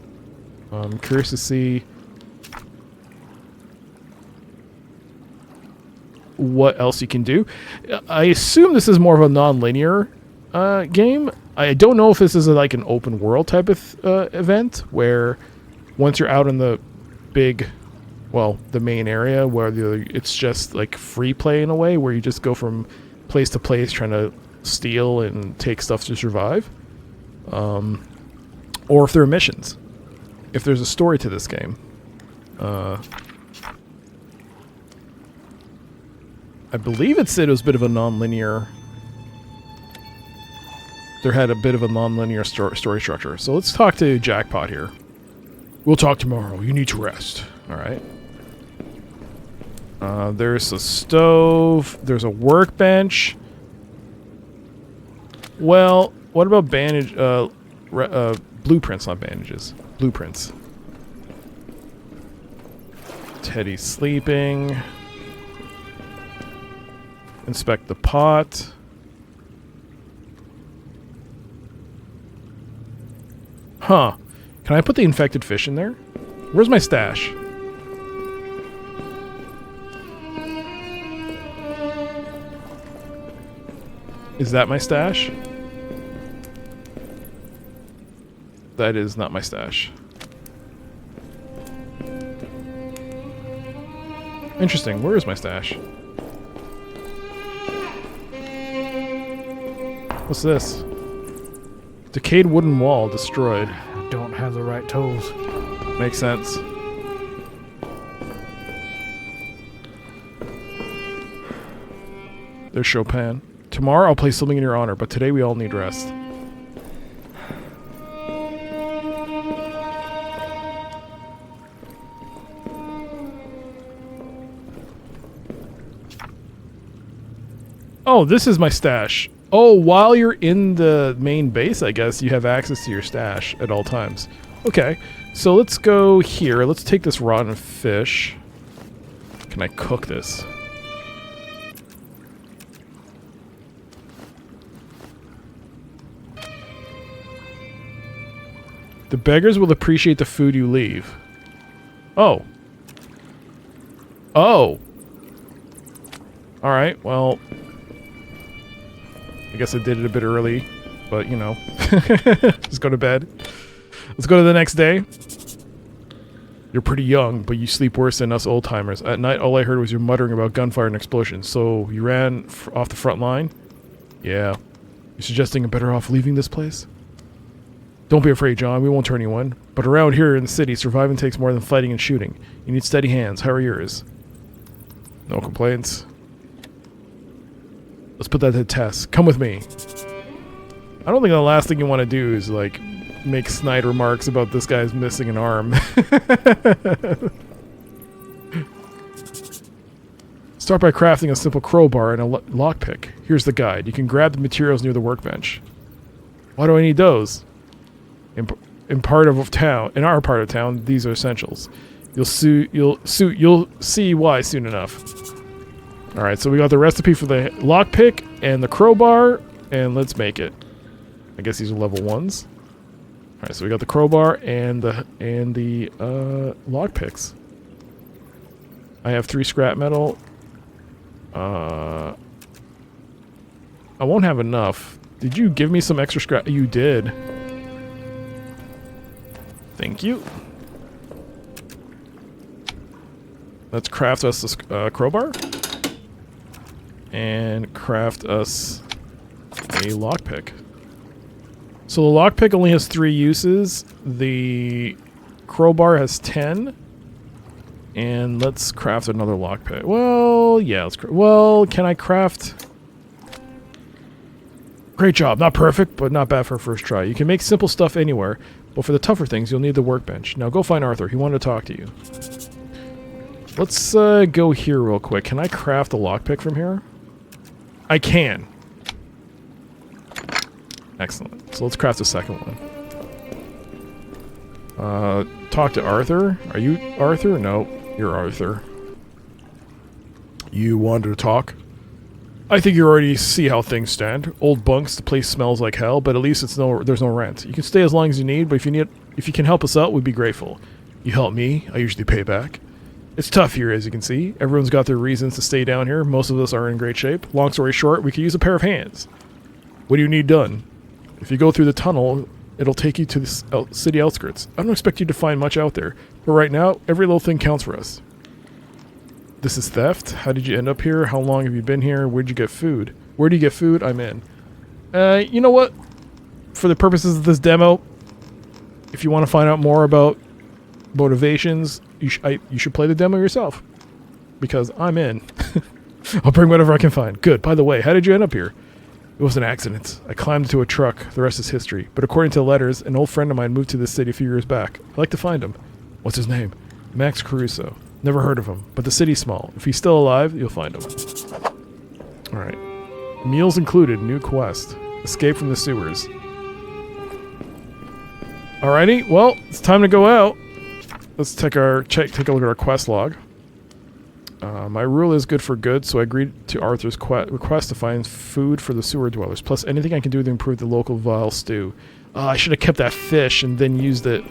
I'm curious to see what else you can do. I assume this is more of a non-linear game. I don't know if this is like an open world type of event where once you're out in the big, well, the main area where it's just like free play in a way where you just go from place to place trying to steal and take stuff to survive. Or if there are missions. If there's a story to this game. I believe it said it was a bit of a non-linear... There had a bit of a non-linear story structure. So let's talk to Jackpot here. We'll talk tomorrow. You need to rest. Alright. There's a stove. There's a workbench. Well, what about bandage... blueprints, not bandages. Blueprints. Teddy's sleeping. Inspect the pot. Huh. Can I put the infected fish in there? Where's my stash? Is that my stash? That is not my stash. Interesting. Where is my stash? What's this? Decayed wooden wall destroyed. I don't have the right tools. Makes sense. There's Chopin. Tomorrow I'll play something in your honor, but today we all need rest. Oh, this is my stash. Oh, while you're in the main base, I guess, you have access to your stash at all times. Okay, so let's go here. Let's take this rotten fish. Can I cook this? The beggars will appreciate the food you leave. Oh. Oh. Alright, well... I guess I did it a bit early, but, you know. Just go to bed. Let's go to the next day. You're pretty young, but you sleep worse than us old-timers. At night, all I heard was you muttering about gunfire and explosions. So, you ran off the front line? Yeah. You're suggesting I'm better off leaving this place? Don't be afraid, John. We won't hurt anyone. But around here in the city, surviving takes more than fighting and shooting. You need steady hands. How are yours? No complaints. Let's put that to the test. Come with me. I don't think the last thing you want to do is, like, make snide remarks about this guy's missing an arm. Start by crafting a simple crowbar and a lockpick. Here's the guide. You can grab the materials near the workbench. Why do I need those? In our part of town, these are essentials. You'll see why soon enough. Alright, so we got the recipe for the lockpick and the crowbar, and let's make it. I guess these are level 1s. Alright, so we got the crowbar and the lockpicks. I have 3 scrap metal. I won't have enough. Did you give me some extra scrap? You did. Thank you. Let's craft us a crowbar. And craft us a lockpick. So the lockpick only has 3 uses. The crowbar has 10. And let's craft another lockpick. Well, yeah, let's well, can I craft... Great job. Not perfect, but not bad for a first try. You can make simple stuff anywhere, but for the tougher things, you'll need the workbench. Now go find Arthur. He wanted to talk to you. Let's go here real quick. Can I craft a lockpick from here? I can. Excellent. So let's craft a second one. Talk to Arthur. Are you Arthur? No, you're Arthur. You wanted to talk? I think you already see how things stand. Old bunks, the place smells like hell, but at least there's no rent. You can stay as long as you need, but if you can help us out, we'd be grateful. You help me, I usually pay back. It's tough here, as you can see. Everyone's got their reasons to stay down here. Most of us are in great shape. Long story short, we could use a pair of hands. What do you need done? If you go through the tunnel, it'll take you to the city outskirts. I don't expect you to find much out there, but right now, every little thing counts for us. This is theft? How did you end up here? How long have you been here? Where'd you get food? Where do you get food? I'm in. You know what? For the purposes of this demo, if you want to find out more about motivations, you should play the demo yourself. Because I'm in. I'll bring whatever I can find. Good. By the way, how did you end up here? It was an accident. I climbed into a truck. The rest is history. But according to the letters, an old friend of mine moved to this city a few years back. I'd like to find him. What's his name? Max Caruso. Never heard of him, but the city's small. If he's still alive, you'll find him. Alright. Meals included. New quest. Escape from the sewers. Alrighty. Well, it's time to go out. Let's take a look at our quest log. My rule is good for good, so I agreed to Arthur's request to find food for the sewer dwellers, plus anything I can do to improve the local vile stew. I should have kept that fish and then used it.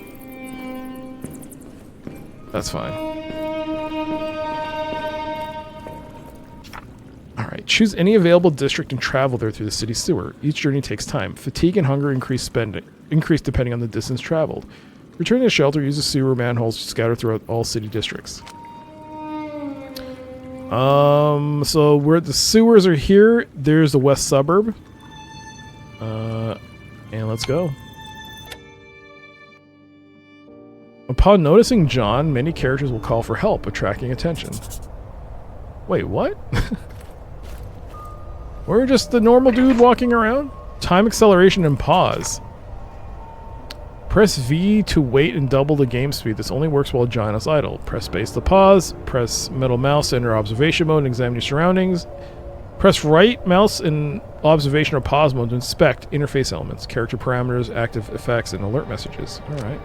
That's fine. Alright, choose any available district and travel there through the city sewer. Each journey takes time. Fatigue and hunger increase depending on the distance traveled. Return to the shelter, use the sewer manholes scattered throughout all city districts. So where the sewers are here, there's the west suburb. And let's go. Upon noticing John, many characters will call for help, attracting attention. Wait, what? We're just the normal dude walking around? Time acceleration and pause. Press V to wait and double the game speed. This only works while John is idle. Press space to pause. Press middle mouse to enter observation mode and examine your surroundings. Press right mouse in observation or pause mode to inspect interface elements, character parameters, active effects, and alert messages. Alright.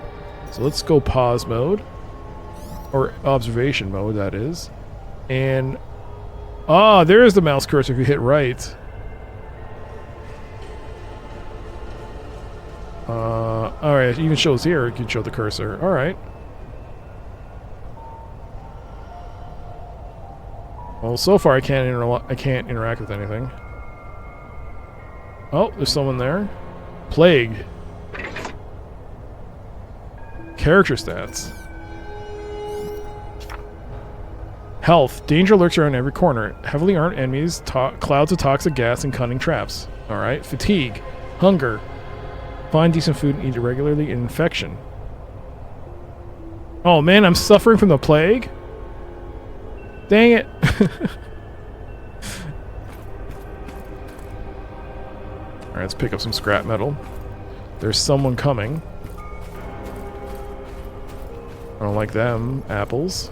So let's go pause mode. Or observation mode, that is. And... there's the mouse cursor if you hit right. Alright, it even shows here. You can show the cursor. Alright. Well, so far I can't interact with anything. Oh, there's someone there. Plague. Character stats. Health. Danger lurks around every corner. Heavily armed enemies, clouds of toxic gas, and cunning traps. Alright. Fatigue. Hunger. Find decent food and eat it regularly. And infection. Oh man, I'm suffering from the plague? Dang it. Alright, let's pick up some scrap metal. There's someone coming. I don't like them. Apples.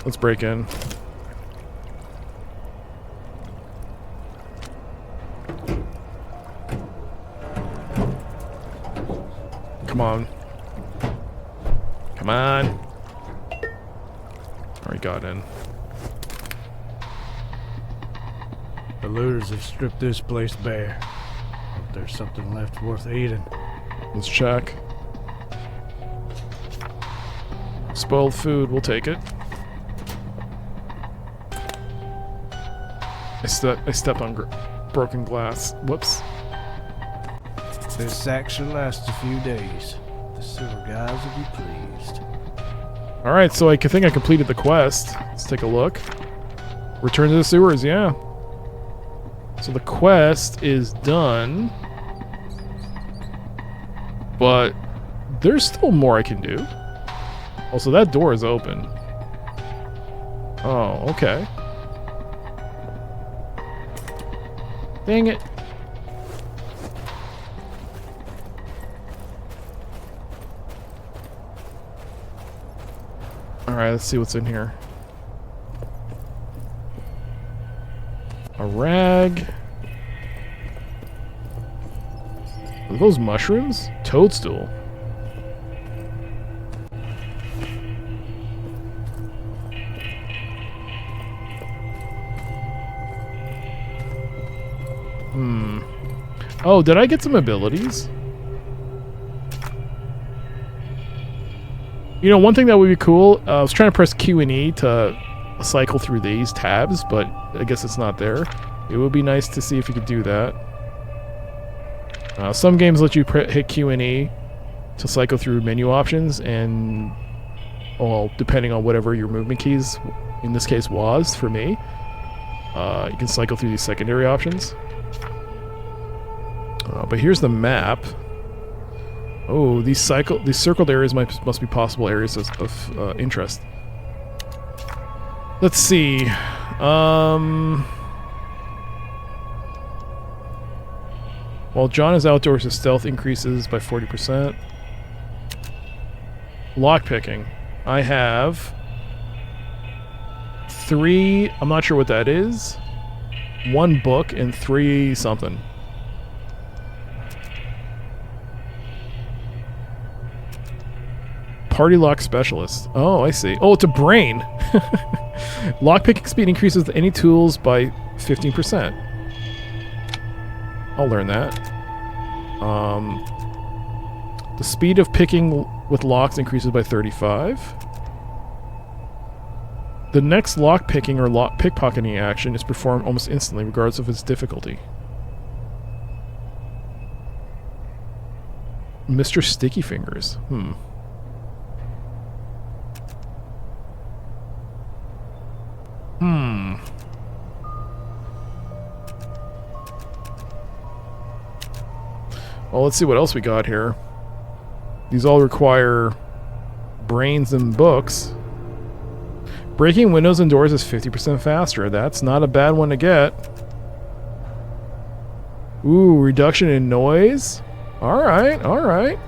Let's break in. Come on. Come on. got in. The looters have stripped this place bare. If there's something left worth eating. Let's check. Spoiled food, we'll take it. I stepped on broken glass. Whoops. This sack should last a few days. The sewer guys will be pleased. Alright, so I think I completed the quest. Let's take a look. Return to the sewers, yeah. So the quest is done. But there's still more I can do. Also, that door is open. Oh, okay. Dang it. Alright, let's see what's in here. A rag. Are those mushrooms? Toadstool. Oh, did I get some abilities? You know, one thing that would be cool, I was trying to press Q and E to cycle through these tabs, but I guess it's not there. It would be nice to see if you could do that. Some games let you hit Q and E to cycle through menu options, and, well, depending on whatever your movement keys, in this case, was for me, you can cycle through these secondary options. But here's the map. Oh, these circled areas must be possible areas of interest. Let's see. While John is outdoors, his stealth increases by 40%. Lockpicking. I have 3. I'm not sure what that is. 1 book and 3 something. Party lock specialist. Oh, I see. Oh, it's a brain. Lockpicking speed increases with any tools by 15%. I'll learn that. The speed of picking with locks increases by 35. The next lock picking or lock pickpocketing action is performed almost instantly, regardless of its difficulty. Mr. Sticky Fingers. Well, let's see what else we got here. These all require brains and books. Breaking windows and doors is 50% faster. That's not a bad one to get. Ooh, reduction in noise. Alright, alright.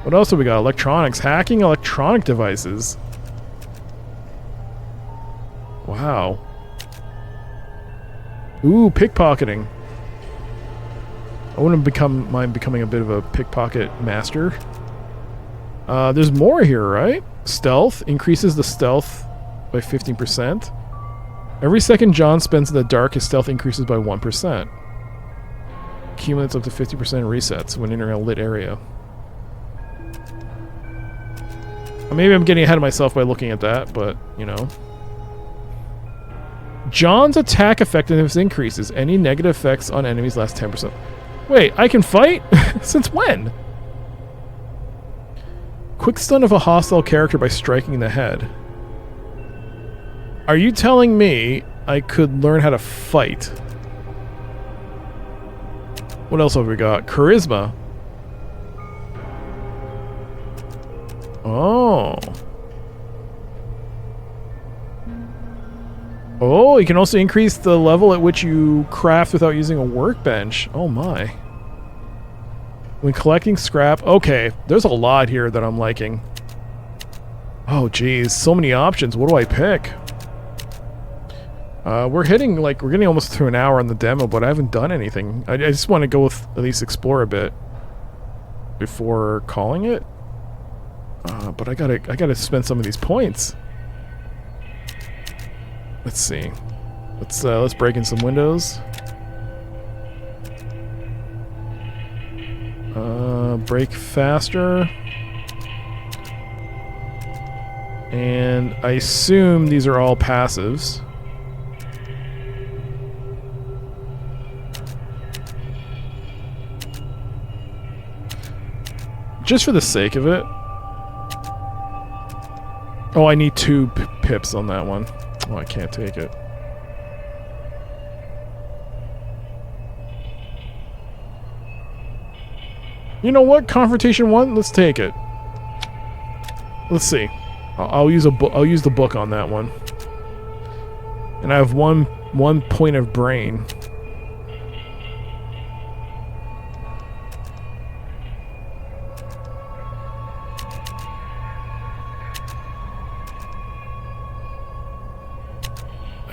What else have we got? Electronics. Hacking electronic devices. Wow. Ooh, pickpocketing. I wouldn't mind becoming a bit of a pickpocket master. There's more here, right? Stealth. Increases the stealth by 15%. Every second John spends in the dark, his stealth increases by 1%. Accumulates up to 50% resets when entering a lit area. Maybe I'm getting ahead of myself by looking at that, but, you know. John's attack effectiveness increases. Any negative effects on enemies last 10%. Wait, I can fight? Since when? Quick stun of a hostile character by striking in the head. Are you telling me I could learn how to fight? What else have we got? Charisma. Oh. Oh, you can also increase the level at which you craft without using a workbench. Oh my. When collecting scrap... Okay, there's a lot here that I'm liking. Oh geez, so many options. What do I pick? We're getting almost to an hour on the demo, but I haven't done anything. I just want to go with, at least explore a bit before calling it. But I gotta spend some of these points. Let's see. Let's break in some windows. Break faster. And I assume these are all passives. Just for the sake of it. Oh, I need 2 pips on that one. Oh, I can't take it. You know what? Confrontation 1. Let's take it. Let's see. I'll use a book. I'll use the book on that one. And I have one point of brain.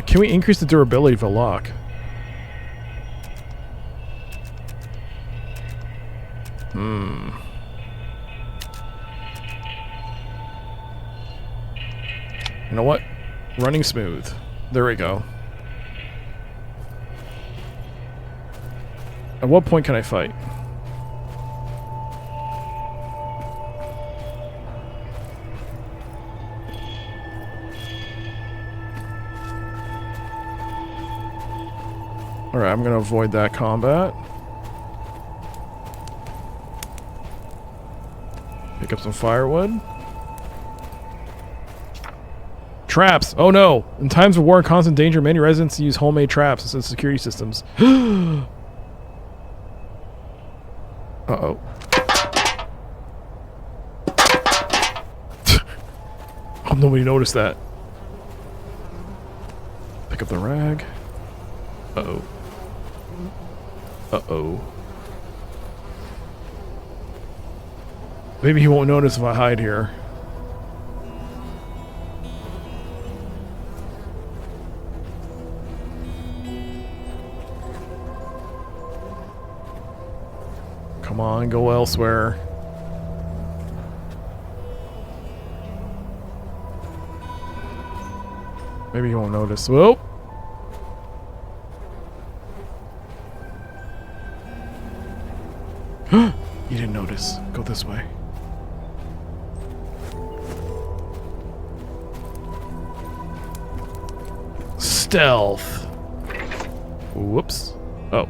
Can we increase the durability of a lock? You know what? Running smooth. There we go. At what point can I fight? Alright, I'm gonna avoid that combat. Pick up some firewood. Traps! Oh no! In times of war and constant danger, many residents use homemade traps instead of security systems. Uh-oh. Oh, nobody noticed that. Pick up the rag. Uh-oh. Uh-oh. Maybe he won't notice if I hide here. Come on, go elsewhere. Maybe he won't notice. Whoa! You didn't notice. Go this way. Stealth. Whoops. Oh.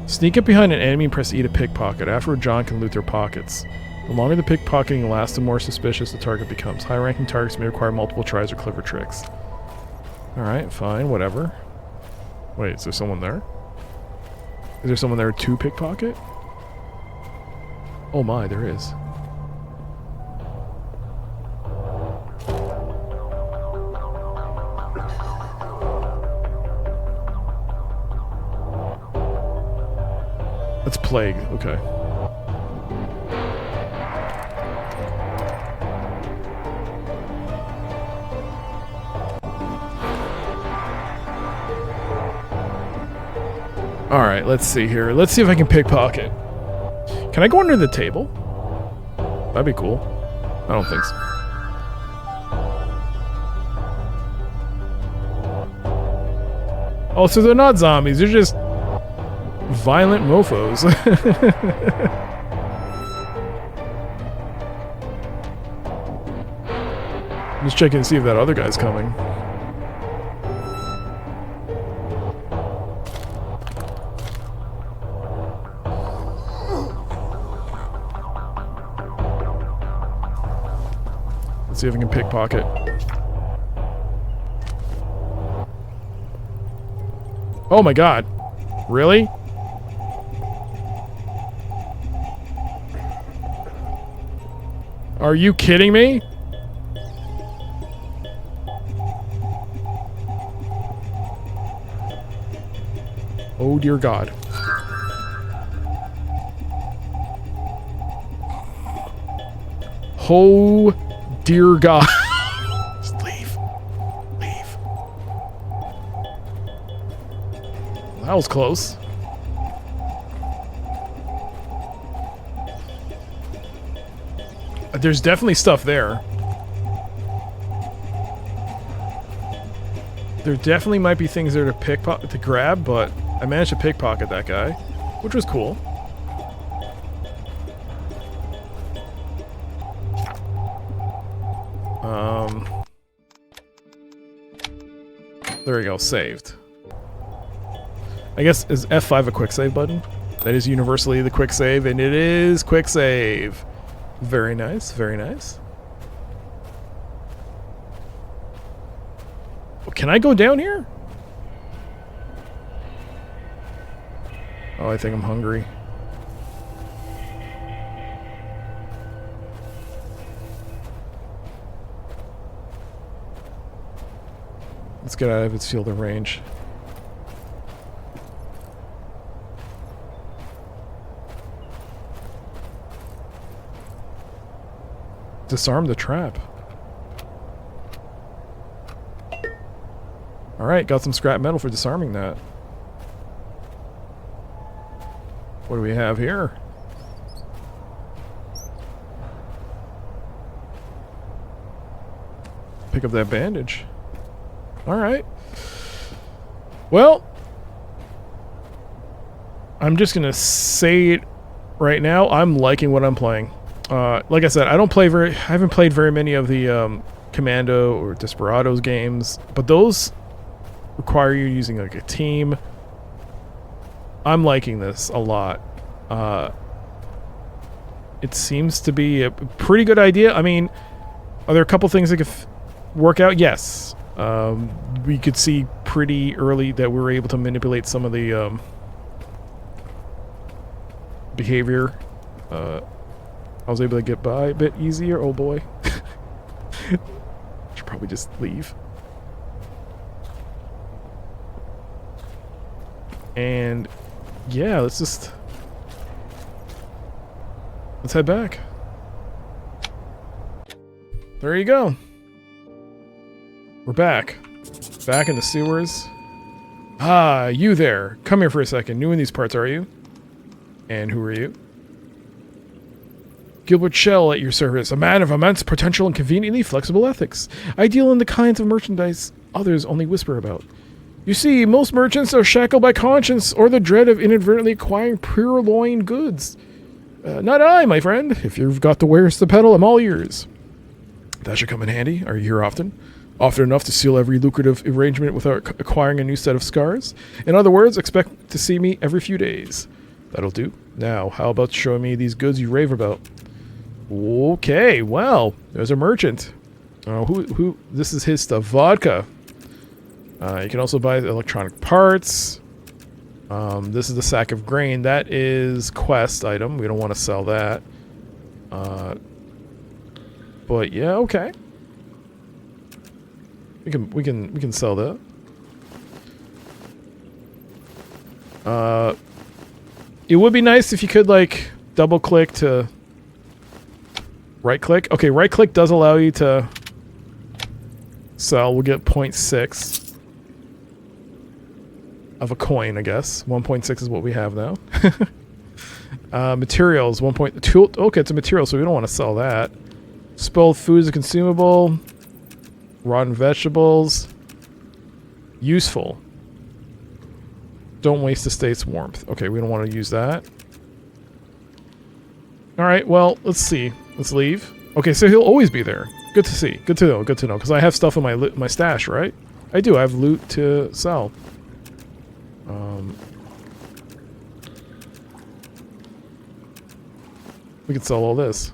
Sneak up behind an enemy and press E to pickpocket. Afterward, John can loot their pockets. The longer the pickpocketing lasts, the more suspicious the target becomes. High-ranking targets may require multiple tries or clever tricks. Alright, fine, whatever. Wait, is there someone there? Is there someone there to pickpocket? Oh my, there is. That's plague, okay. Alright, let's see here. Let's see if I can pickpocket. Can I go under the table? That'd be cool. I don't think so. Oh, so they're not zombies, they're just violent mofos. I'm just checking to see if that other guy's coming. Let's see if I can pickpocket. Oh my god. Really? Are you kidding me? Oh dear god. Oh dear god. Just leave. Leave. That was close. There's definitely stuff there. There definitely might be things there to grab, but I managed to pickpocket that guy, which was cool. There we go, saved. I guess, is F5 a quick save button? That is universally the quick save, and it is quick save. Very nice, very nice. Can I go down here? Oh, I think I'm hungry. Let's get out of its field of range. Disarm the trap. Alright, got some scrap metal for disarming that. What do we have here? Pick up that bandage. Alright. Well, I'm just gonna say it right now. I'm liking what I'm playing. Like I said, I haven't played very many of the Commando or Desperados games, but those require you using like a team. I'm liking this a lot. It seems to be a pretty good idea. I mean, are there a couple things that could work out? Yes. We could see pretty early that we were able to manipulate some of the behavior. I was able to get by a bit easier. Oh boy. Should probably just leave. And yeah, let's head back. There you go. We're back. Back in the sewers. Ah, you there. Come here for a second. New in these parts, are you? And who are you? Gilbert Shell at your service. A man of immense potential and conveniently flexible ethics. Ideal in the kinds of merchandise others only whisper about. You see, most merchants are shackled by conscience or the dread of inadvertently acquiring purloined goods. Not I, my friend. If you've got the wares to peddle, I'm all ears. That should come in handy. Are you here often? Often enough to seal every lucrative arrangement without acquiring a new set of scars? In other words, expect to see me every few days. That'll do. Now, how about showing me these goods you rave about? Okay, well, there's a merchant. Who? This is his stuff. Vodka. You can also buy electronic parts. This is the sack of grain. That is quest item. We don't want to sell that. But yeah, okay. We can sell that. It would be nice if you could like double click to right click. Okay, right click does allow you to sell. We'll get 0.6 of a coin, I guess. 1.6 is what we have now. Materials 1.2. Okay, it's a material, so we don't want to sell that. Spoiled food is a consumable. Rotten vegetables. Useful. Don't waste the state's warmth. Okay, we don't want to use that. Alright, well, let's see. Let's leave. Okay, so he'll always be there. Good to see. Good to know. Good to know. Because I have stuff in my stash, right? I do. I have loot to sell. We could sell all this.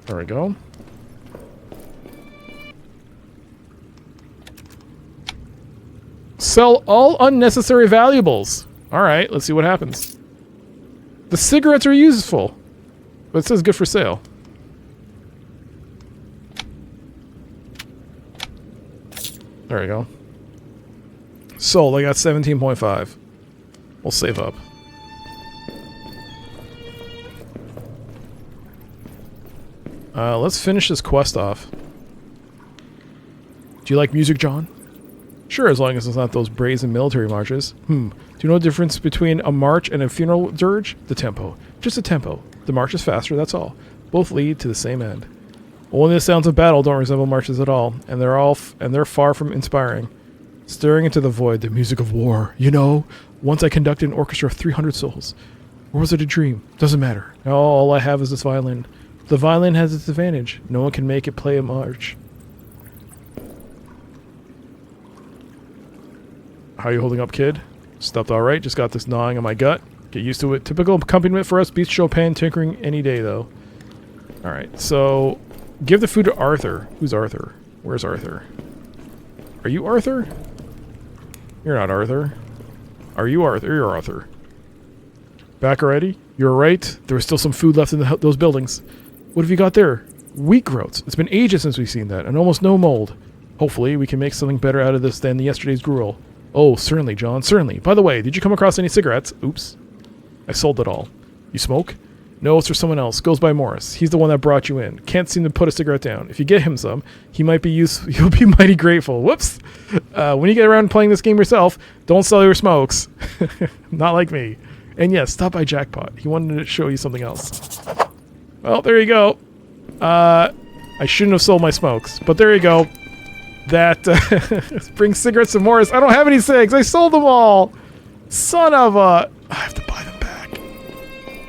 There we go. Sell all unnecessary valuables. Alright, let's see what happens. The cigarettes are useful, but it says good for sale. There we go. Sold, I got 17.5. We'll save up. Let's finish this quest off. Do you like music, John? Sure, as long as it's not those brazen military marches. Do you know the difference between a march and a funeral dirge? The tempo. Just the tempo. The march is faster, that's all. Both lead to the same end. Only the sounds of battle don't resemble marches at all, and they're far from inspiring. Staring into the void, the music of war. You know, once I conducted an orchestra of 300 souls. Or was it a dream? Doesn't matter. Now all I have is this violin. The violin has its advantage. No one can make it play a march. How you holding up, kid? Stopped alright, just got this gnawing on my gut. Get used to it. Typical accompaniment for us, beats Chopin tinkering any day, though. Alright, so... give the food to Arthur. Who's Arthur? Where's Arthur? Are you Arthur? You're not Arthur. Are you Arthur? You're Arthur. Back already? You're right. There was still some food left in those buildings. What have you got there? Wheat groats. It's been ages since we've seen that, and almost no mold. Hopefully, we can make something better out of this than yesterday's gruel. Oh, certainly, John, certainly. By the way, did you come across any cigarettes? Oops. I sold it all. You smoke? No, it's for someone else. Goes by Morris. He's the one that brought you in. Can't seem to put a cigarette down. If you get him some, he'll be mighty grateful. Whoops. When you get around playing this game yourself, don't sell your smokes. Not like me. And yes, stop by Jackpot. He wanted to show you something else. Well, there you go. I shouldn't have sold my smokes, but there you go. That brings cigarettes to Morris. I don't have any cigs. I sold them all. Son of a... I have to buy them back.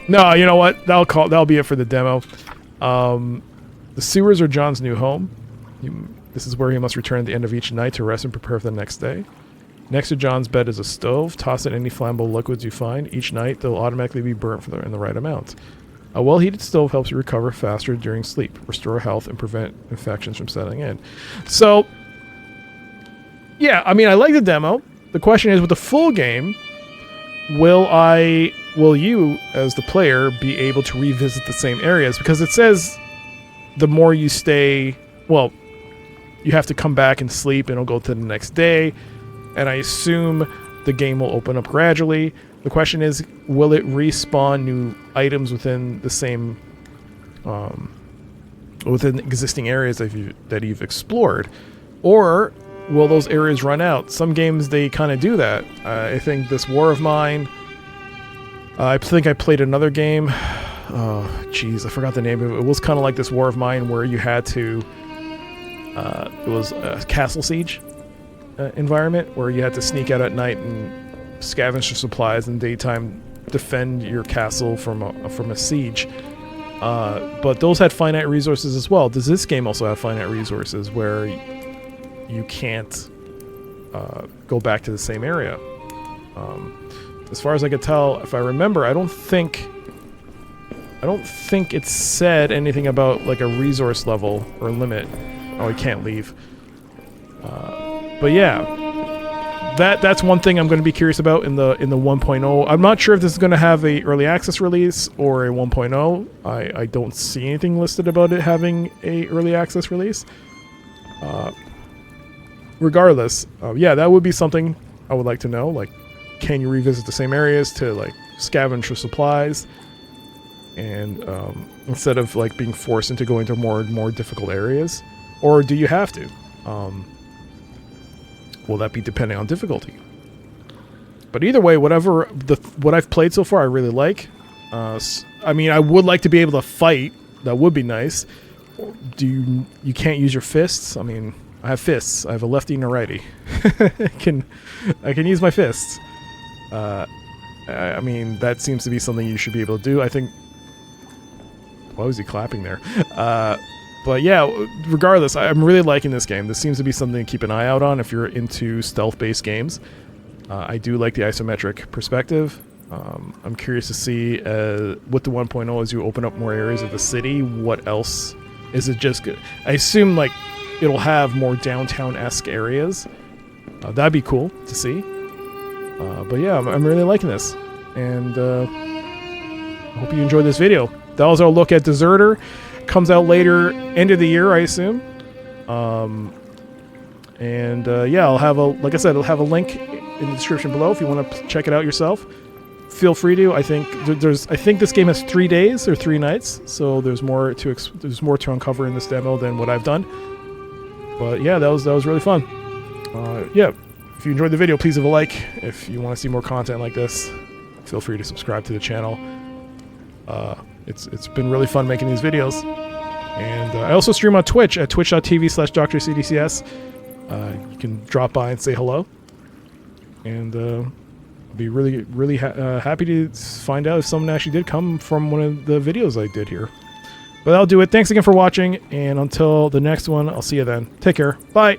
No, you know what? That'll be it for the demo. The sewers are John's new home. This is where he must return at the end of each night to rest and prepare for the next day. Next to John's bed is a stove. Toss in any flammable liquids you find. Each night, they'll automatically be burnt in the right amount. A well-heated stove helps you recover faster during sleep, restore health, and prevent infections from setting in. So, yeah, I mean, I like the demo. The question is, with the full game, will you, as the player, be able to revisit the same areas? Because it says the more you stay, well, you have to come back and sleep, and it'll go to the next day. And I assume the game will open up gradually. The question is, will it respawn new items within the same, within existing areas that you've explored? Or will those areas run out? Some games, they kind of do that. I think this War of Mine, I think I played another game. Oh, jeez, I forgot the name of it. It was kind of like this War of Mine where you had to, it was a castle siege environment where you had to sneak out at night and scavenge for supplies and daytime defend your castle from a siege. But those had finite resources as well. Does this game also have finite resources where you can't go back to the same area? As far as I could tell, if I remember, I don't think it said anything about like a resource level or limit. Oh, you can't leave. But yeah, that's one thing I'm going to be curious about in the 1.0. I'm not sure if this is going to have a early access release or a 1.0. I don't see anything listed about it having a early access release. Regardless, yeah, that would be something I would like to know. Like, can you revisit the same areas to like scavenge for supplies, and instead of like being forced into going to more and more difficult areas, or do you have to? Will that be depending on difficulty? But either way, what I've played so far, I really like. I mean, I would like to be able to fight. That would be nice. You can't use your fists? I mean, I have fists. I have a lefty and a righty. I can use my fists. I mean, that seems to be something you should be able to do. I think... Why was he clapping there? But yeah, regardless, I'm really liking this game. This seems to be something to keep an eye out on if you're into stealth-based games. I do like the isometric perspective. I'm curious to see with the 1.0 as you open up more areas of the city, what else is it just good? I assume like it'll have more downtown-esque areas. That'd be cool to see. But yeah, I'm really liking this. And I hope you enjoyed this video. That was our look at Deserter. Comes out later, end of the year, I assume. Yeah, I'll have like I said, I'll have a link in the description below if you want to check it out yourself. Feel free to. I think this game has 3 days or 3 nights, so there's more to uncover in this demo than what I've done. But yeah, that was really fun. Yeah, if you enjoyed the video, please leave a like. If you want to see more content like this, feel free to subscribe to the channel. It's been really fun making these videos. And I also stream on Twitch at twitch.tv/drcdcs. You can drop by and say hello. And I'll be really happy to find out if someone actually did come from one of the videos I did here. But that'll do it. Thanks again for watching. And until the next one, I'll see you then. Take care. Bye.